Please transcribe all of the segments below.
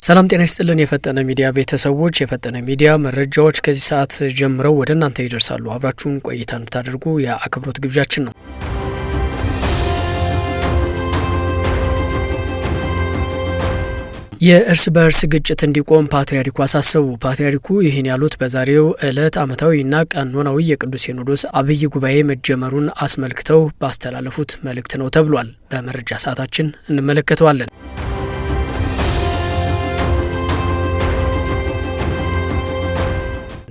ሰላም ጤና ይስጥልን የፈጠነ ሚዲያ ቤተሰቦች፣ የፈጠነ ሚዲያ መረጃዎች ከዚህ ሰዓት ጀምረው ወደ እናንተ ይደርሳሉ። አብራችሁን ቆይታ እንድታደርጉ የአክብሮት ግብዣችን ነው። የእርስ በርስ ግጭት እንዲቆም ፓትርያርኩ አሳሰቡ። ፓትርያርኩ ይህን ያሉት በዛሬው ዕለት ዓመታዊና ቀኖናዊ የቅዱስ ሲኖዶስ አብይ ጉባኤ መጀመሩን አስመልክተው ባስተላለፉት መልእክት ነው ተብሏል። በመረጃ ሰዓታችን እንመለከተዋለን።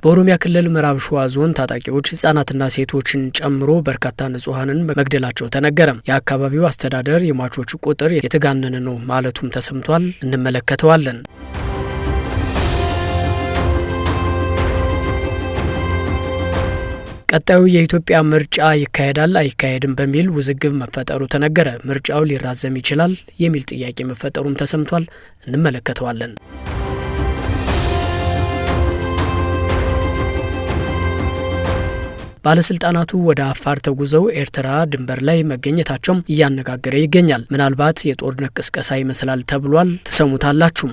በኦሮሚያ ክልል ምዕራብ ሸዋ ዞን ታጣቂዎች ህጻናትና ሴቶችን ጨምሮ በርካታ ንጹሐንን መግደላቸው ተነገረ። የአካባቢው አስተዳደር የሟቾቹ ቁጥር የተጋነነ ነው ማለቱም ተሰምቷል። እንመለከተዋለን። ቀጣዩ የኢትዮጵያ ምርጫ ይካሄዳል አይካሄድም በሚል ውዝግብ መፈጠሩ ተነገረ። ምርጫው ሊራዘም ይችላል የሚል ጥያቄ መፈጠሩም ተሰምቷል። እንመለከተዋለን። ባለስልጣናቱ ወደ አፋር ተጉዘው ኤርትራ ድንበር ላይ መገኘታቸውም እያነጋገረ ይገኛል። ምናልባት የጦርነት ቅስቀሳ ይመስላል ተብሏል። ትሰሙታላችሁ።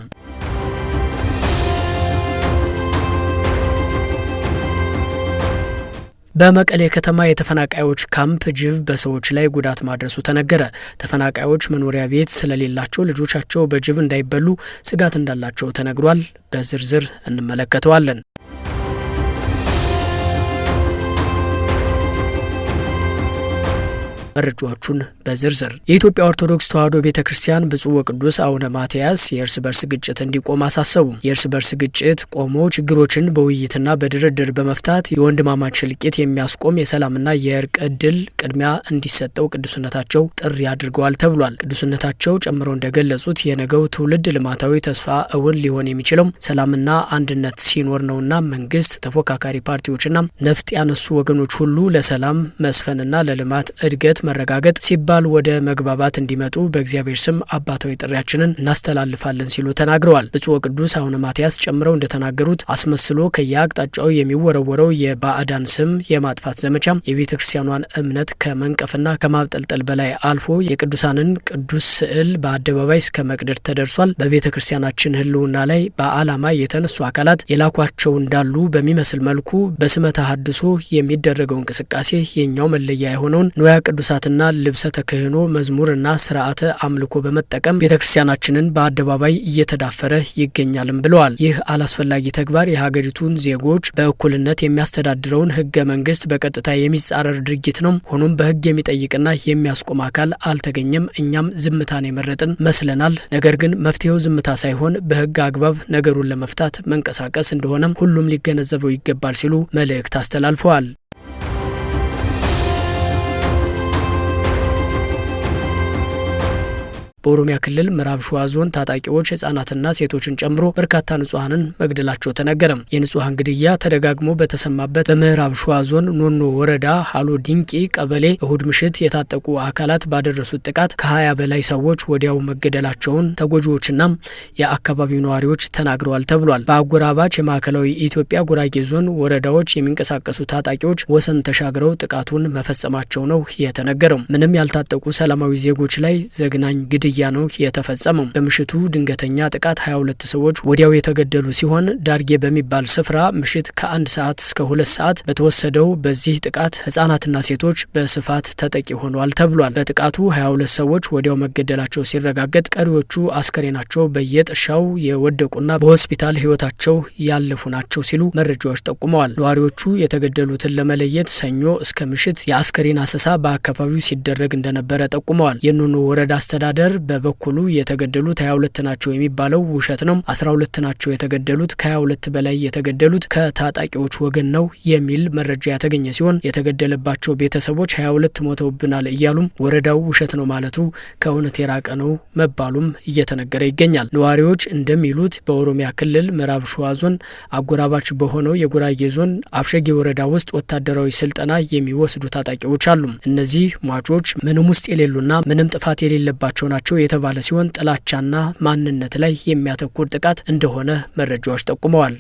በመቀሌ ከተማ የተፈናቃዮች ካምፕ ጅብ በሰዎች ላይ ጉዳት ማድረሱ ተነገረ። ተፈናቃዮች መኖሪያ ቤት ስለሌላቸው ልጆቻቸው በጅብ እንዳይበሉ ስጋት እንዳላቸው ተነግሯል። በዝርዝር እንመለከተዋለን። መረጃዎቹን በዝርዝር የኢትዮጵያ ኦርቶዶክስ ተዋሕዶ ቤተክርስቲያን ብፁዕ ወቅዱስ አቡነ ማትያስ የእርስ በርስ ግጭት እንዲቆም አሳሰቡ። የእርስ በርስ ግጭት ቆሞ ችግሮችን በውይይትና በድርድር በመፍታት የወንድማማች እልቂት የሚያስቆም የሰላምና የእርቅ ዕድል ቅድሚያ እንዲሰጠው ቅዱስነታቸው ጥሪ አድርገዋል ተብሏል። ቅዱስነታቸው ጨምረው እንደገለጹት የነገው ትውልድ ልማታዊ ተስፋ እውን ሊሆን የሚችለው ሰላምና አንድነት ሲኖር ነውና መንግስት፣ ተፎካካሪ ፓርቲዎችና ነፍጥ ያነሱ ወገኖች ሁሉ ለሰላም መስፈንና ለልማት እድገት መረጋገጥ ሲባል ወደ መግባባት እንዲመጡ በእግዚአብሔር ስም አባታዊ ጥሪያችንን እናስተላልፋለን ሲሉ ተናግረዋል። ብፁዕ ወቅዱስ አቡነ ማትያስ ጨምረው እንደተናገሩት አስመስሎ ከየአቅጣጫው የሚወረወረው የባዕዳን ስም የማጥፋት ዘመቻ የቤተ ክርስቲያኗን እምነት ከመንቀፍና ከማብጠልጠል በላይ አልፎ የቅዱሳንን ቅዱስ ስዕል በአደባባይ እስከ መቅደድ ተደርሷል። በቤተ ክርስቲያናችን ሕልውና ላይ በዓላማ የተነሱ አካላት የላኳቸው እንዳሉ በሚመስል መልኩ በስመ ተሐድሶ የሚደረገው እንቅስቃሴ የኛው መለያ የሆነውን ንዋየ ቅዱሳትና ልብሰ ተክህኖ መዝሙርና ስርዓተ አምልኮ በመጠቀም ቤተክርስቲያናችንን በአደባባይ እየተዳፈረ ይገኛልም ብለዋል። ይህ አላስፈላጊ ተግባር የሀገሪቱን ዜጎች በእኩልነት የሚያስተዳድረውን ህገ መንግስት በቀጥታ የሚጻረር ድርጊት ነው። ሆኖም በህግ የሚጠይቅና የሚያስቆም አካል አልተገኘም። እኛም ዝምታን የመረጥን መስለናል። ነገር ግን መፍትሄው ዝምታ ሳይሆን በህግ አግባብ ነገሩን ለመፍታት መንቀሳቀስ እንደሆነም ሁሉም ሊገነዘበው ይገባል ሲሉ መልእክት አስተላልፈዋል። በኦሮሚያ ክልል ምዕራብ ሸዋ ዞን ታጣቂዎች ህጻናትና ሴቶችን ጨምሮ በርካታ ንጹሐንን መግደላቸው ተነገረ። የንጹሐን ግድያ ተደጋግሞ በተሰማበት በምዕራብ ሸዋ ዞን ኖኖ ወረዳ ሀሎ ዲንቂ ቀበሌ እሁድ ምሽት የታጠቁ አካላት ባደረሱት ጥቃት ከ20 በላይ ሰዎች ወዲያው መገደላቸውን ተጎጂዎችና የአካባቢው ነዋሪዎች ተናግረዋል ተብሏል። በአጎራባች የማዕከላዊ ኢትዮጵያ ጉራጌ ዞን ወረዳዎች የሚንቀሳቀሱ ታጣቂዎች ወሰን ተሻግረው ጥቃቱን መፈጸማቸው ነው የተነገረው። ምንም ያልታጠቁ ሰላማዊ ዜጎች ላይ ዘግናኝ ግድያ ነው የተፈጸመው። በምሽቱ ድንገተኛ ጥቃት 22 ሰዎች ወዲያው የተገደሉ ሲሆን ዳርጌ በሚባል ስፍራ ምሽት ከ1 ሰዓት እስከ 2 ሰዓት በተወሰደው በዚህ ጥቃት ህጻናትና ሴቶች በስፋት ተጠቂ ሆነዋል ተብሏል። በጥቃቱ 22 ሰዎች ወዲያው መገደላቸው ሲረጋገጥ ቀሪዎቹ አስከሬናቸው በየጥሻው የወደቁና በሆስፒታል ህይወታቸው ያለፉ ናቸው ሲሉ መረጃዎች ጠቁመዋል። ነዋሪዎቹ የተገደሉትን ለመለየት ሰኞ እስከ ምሽት የአስከሬን አሰሳ በአካባቢው ሲደረግ እንደነበረ ጠቁመዋል። የኖኖ ወረዳ አስተዳደር በበኩሉ የተገደሉት 22 ናቸው የሚባለው ውሸት ነው፣ 12 ናቸው የተገደሉት፣ ከ22 በላይ የተገደሉት ከታጣቂዎች ወገን ነው የሚል መረጃ የተገኘ ሲሆን የተገደለባቸው ቤተሰቦች 22 ሞተውብናል እያሉም ወረዳው ውሸት ነው ማለቱ ከእውነት የራቀ ነው መባሉም እየተነገረ ይገኛል። ነዋሪዎች እንደሚሉት በኦሮሚያ ክልል ምዕራብ ሸዋ ዞን አጎራባች በሆነው የጉራጌ ዞን አብሸጌ ወረዳ ውስጥ ወታደራዊ ስልጠና የሚወስዱ ታጣቂዎች አሉ። እነዚህ ሟቾች ምንም ውስጥ የሌሉና ምንም ጥፋት የሌለባቸው ናቸው የተባለ ሲሆን ጥላቻና ማንነት ላይ የሚያተኩር ጥቃት እንደሆነ መረጃዎች ጠቁመዋል።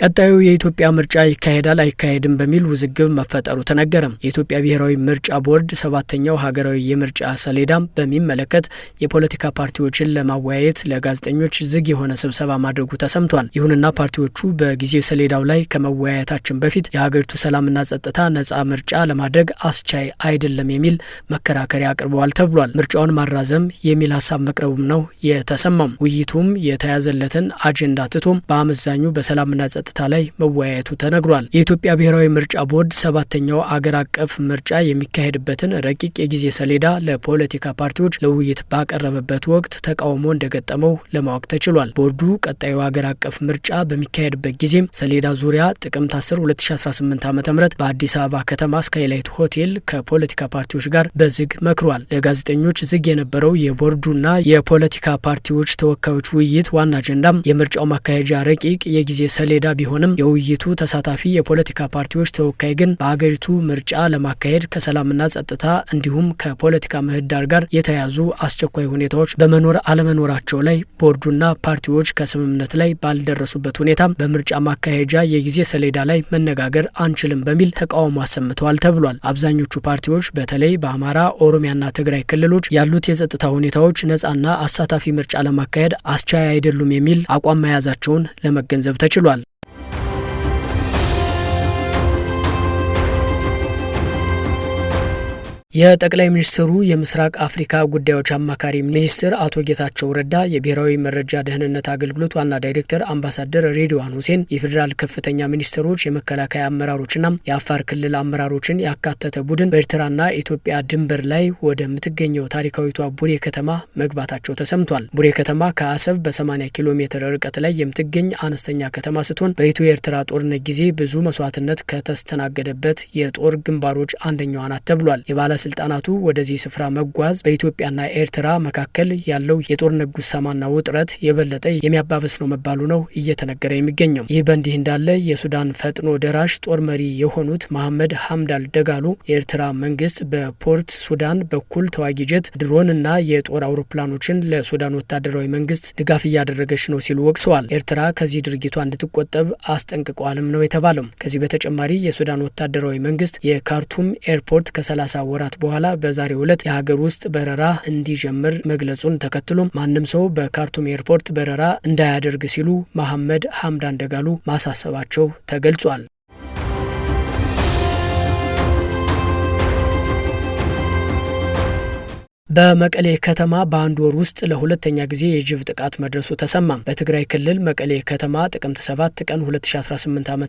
ቀጣዩ የኢትዮጵያ ምርጫ ይካሄዳል አይካሄድም በሚል ውዝግብ መፈጠሩ ተነገረ። የኢትዮጵያ ብሔራዊ ምርጫ ቦርድ ሰባተኛው ሀገራዊ የምርጫ ሰሌዳም በሚመለከት የፖለቲካ ፓርቲዎችን ለማወያየት ለጋዜጠኞች ዝግ የሆነ ስብሰባ ማድረጉ ተሰምቷል። ይሁንና ፓርቲዎቹ በጊዜ ሰሌዳው ላይ ከመወያየታችን በፊት የሀገሪቱ ሰላምና ጸጥታ ነጻ ምርጫ ለማድረግ አስቻይ አይደለም የሚል መከራከሪያ አቅርበዋል ተብሏል። ምርጫውን ማራዘም የሚል ሀሳብ መቅረቡም ነው የተሰማው። ውይይቱም የተያዘለትን አጀንዳ ትቶም በአመዛኙ በሰላምና ጸጥታ ላይ መወያየቱ ተነግሯል። የኢትዮጵያ ብሔራዊ ምርጫ ቦርድ ሰባተኛው አገር አቀፍ ምርጫ የሚካሄድበትን ረቂቅ የጊዜ ሰሌዳ ለፖለቲካ ፓርቲዎች ለውይይት ባቀረበበት ወቅት ተቃውሞ እንደገጠመው ለማወቅ ተችሏል። ቦርዱ ቀጣዩ አገር አቀፍ ምርጫ በሚካሄድበት ጊዜም ሰሌዳ ዙሪያ ጥቅምት 10 2018 ዓ.ም በአዲስ አበባ ከተማ ስካይላይት ሆቴል ከፖለቲካ ፓርቲዎች ጋር በዝግ መክሯል። ለጋዜጠኞች ዝግ የነበረው የቦርዱና የፖለቲካ ፓርቲዎች ተወካዮች ውይይት ዋና አጀንዳም የምርጫው ማካሄጃ ረቂቅ የጊዜ ሰሌዳ ቢሆንም የውይይቱ ተሳታፊ የፖለቲካ ፓርቲዎች ተወካይ ግን በአገሪቱ ምርጫ ለማካሄድ ከሰላምና ጸጥታ እንዲሁም ከፖለቲካ ምህዳር ጋር የተያዙ አስቸኳይ ሁኔታዎች በመኖር አለመኖራቸው ላይ ቦርዱና ፓርቲዎች ከስምምነት ላይ ባልደረሱበት ሁኔታ በምርጫ ማካሄጃ የጊዜ ሰሌዳ ላይ መነጋገር አንችልም በሚል ተቃውሞ አሰምተዋል ተብሏል። አብዛኞቹ ፓርቲዎች በተለይ በአማራ፣ ኦሮሚያና ትግራይ ክልሎች ያሉት የጸጥታ ሁኔታዎች ነጻና አሳታፊ ምርጫ ለማካሄድ አስቻይ አይደሉም የሚል አቋም መያዛቸውን ለመገንዘብ ተችሏል። የጠቅላይ ሚኒስትሩ የምስራቅ አፍሪካ ጉዳዮች አማካሪ ሚኒስትር አቶ ጌታቸው ረዳ፣ የብሔራዊ መረጃ ደህንነት አገልግሎት ዋና ዳይሬክተር አምባሳደር ሬድዋን ሁሴን፣ የፌዴራል ከፍተኛ ሚኒስትሮች፣ የመከላከያ አመራሮችና የአፋር ክልል አመራሮችን ያካተተ ቡድን በኤርትራና ኢትዮጵያ ድንበር ላይ ወደምትገኘው ታሪካዊቷ ቡሬ ከተማ መግባታቸው ተሰምቷል። ቡሬ ከተማ ከአሰብ በ80 ኪሎ ሜትር ርቀት ላይ የምትገኝ አነስተኛ ከተማ ስትሆን በኢትዮ ኤርትራ ጦርነት ጊዜ ብዙ መስዋዕትነት ከተስተናገደበት የጦር ግንባሮች አንደኛዋ ናት ተብሏል። ባለስልጣናቱ ወደዚህ ስፍራ መጓዝ በኢትዮጵያና ኤርትራ መካከል ያለው የጦርነት ጉሰማና ውጥረት የበለጠ የሚያባብስ ነው መባሉ ነው እየተነገረ የሚገኘው። ይህ በእንዲህ እንዳለ የሱዳን ፈጥኖ ደራሽ ጦር መሪ የሆኑት መሐመድ ሐምዳል ደጋሎ የኤርትራ መንግስት በፖርት ሱዳን በኩል ተዋጊ ጀት፣ ድሮንና የጦር አውሮፕላኖችን ለሱዳን ወታደራዊ መንግስት ድጋፍ እያደረገች ነው ሲሉ ወቅሰዋል። ኤርትራ ከዚህ ድርጊቷ እንድትቆጠብ አስጠንቅቀዋልም ነው የተባለው። ከዚህ በተጨማሪ የሱዳን ወታደራዊ መንግስት የካርቱም ኤርፖርት ከ30 ወራት በኋላ በዛሬው ዕለት የሀገር ውስጥ በረራ እንዲጀምር መግለጹን ተከትሎ ማንም ሰው በካርቱም ኤርፖርት በረራ እንዳያደርግ ሲሉ መሐመድ ሐምዳን ደጋሎ ማሳሰባቸው ተገልጿል። በመቀሌ ከተማ በአንድ ወር ውስጥ ለሁለተኛ ጊዜ የጅብ ጥቃት መድረሱ ተሰማ። በትግራይ ክልል መቀሌ ከተማ ጥቅምት 7 ቀን 2018 ዓ.ም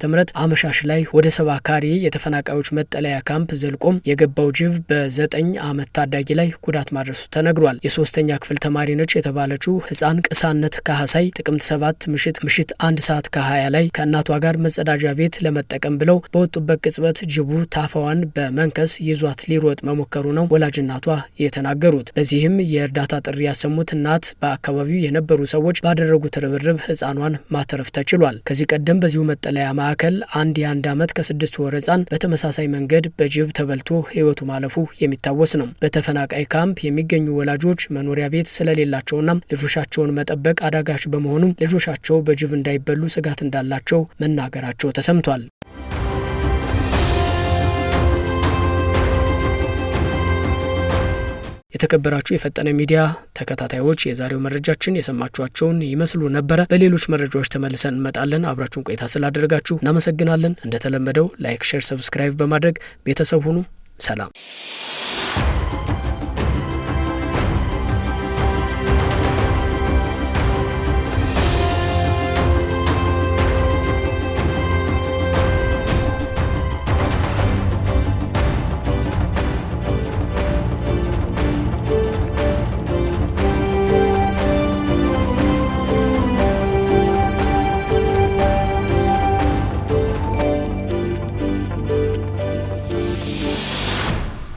አመሻሽ ላይ ወደ 70 ካሬ የተፈናቃዮች መጠለያ ካምፕ ዘልቆም የገባው ጅብ በ9 ዓመት ታዳጊ ላይ ጉዳት ማድረሱ ተነግሯል። የ3ኛ ክፍል ተማሪ ነች የተባለችው ህፃን ቅሳነት ካህሳይ ጥቅምት 7 ምሽት 1 ሰዓት ከ20 ላይ ከእናቷ ጋር መጸዳጃ ቤት ለመጠቀም ብለው በወጡበት ቅጽበት ጅቡ ታፋዋን በመንከስ ይዟት ሊሮጥ መሞከሩ ነው ወላጅ እናቷ የተናገሩ። በዚህም የእርዳታ ጥሪ ያሰሙት እናት በአካባቢው የነበሩ ሰዎች ባደረጉት ርብርብ ህፃኗን ማተረፍ ተችሏል። ከዚህ ቀደም በዚሁ መጠለያ ማዕከል አንድ የ1 ዓመት ከ6 ወር ህፃን በተመሳሳይ መንገድ በጅብ ተበልቶ ህይወቱ ማለፉ የሚታወስ ነው። በተፈናቃይ ካምፕ የሚገኙ ወላጆች መኖሪያ ቤት ስለሌላቸውና ልጆቻቸውን መጠበቅ አዳጋች በመሆኑ ልጆቻቸው በጅብ እንዳይበሉ ስጋት እንዳላቸው መናገራቸው ተሰምቷል። የተከበራችሁ የፈጠነ ሚዲያ ተከታታዮች የዛሬው መረጃችን የሰማችኋቸውን ይመስሉ ነበረ። በሌሎች መረጃዎች ተመልሰን እንመጣለን። አብራችሁን ቆይታ ስላደረጋችሁ እናመሰግናለን። እንደተለመደው ላይክ፣ ሼር፣ ሰብስክራይብ በማድረግ ቤተሰብ ሁኑ። ሰላም።